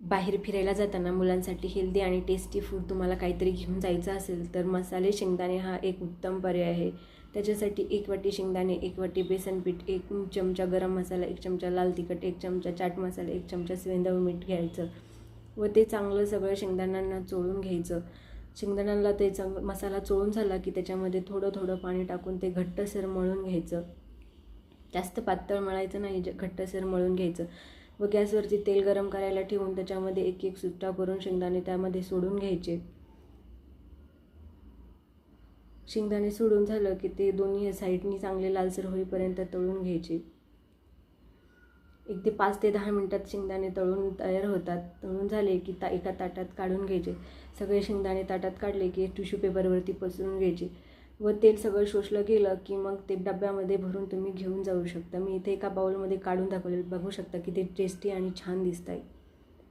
बाहेर फिरायला जाताना मुलांसाठी हेल्दी आणि टेस्टी फूड तुम्हाला काहीतरी घेऊन जायचं असेल तर मसाले शेंगदाणे हा एक उत्तम पर्याय आहे. त्याच्यासाठी 1 वाटी शेंगदाणे, 1 वाटी बेसन पीठ, 1 चमचा गरम मसाला, 1 चमचा लाल तिखट, 1 चमचा चाट मसाला, 1 चमचा सेंधव मीठ घ्यायचं व ते चांगलं सगळं शेंगदाण्यांना चोळून घ्यायचं. शेंगदाण्यांना ते मसाला चोळून झाला की त्याच्यामध्ये थोडं थोडं पाणी टाकून ते घट्टसर मळून घ्यायचं. जास्त पातळ मळायचं नाही, घट्टसर मळून घ्यायचं व गॅसवरती तेल गरम करायला ठेवून त्याच्यामध्ये एक एक सुट्टा करून शेंगदाणे त्यामध्ये सोडून घ्यायचे. शेंगदाणे सोडून झालं की ते दोन्ही साईडनी चांगले लालसर होईपर्यंत तळून घ्यायचे. 1 ते 5 ते 10 मिनटात शेंगदाणे तळून तयार होतात. तळून झाले की एका ताटात काढून घ्यायचे. सगळे शेंगदाणे ताटात काढले की टिश्यू पेपरवरती पसरून घ्यायचे व तेल सगळं शोषलं गेलं की मग ते डब्यामध्ये भरून तुम्ही घेऊन जाऊ शकता. मी इथे एका बाउलमध्ये काढून दाखवले, बघू शकता की ते टेस्टी आणि छान दिसत आहे.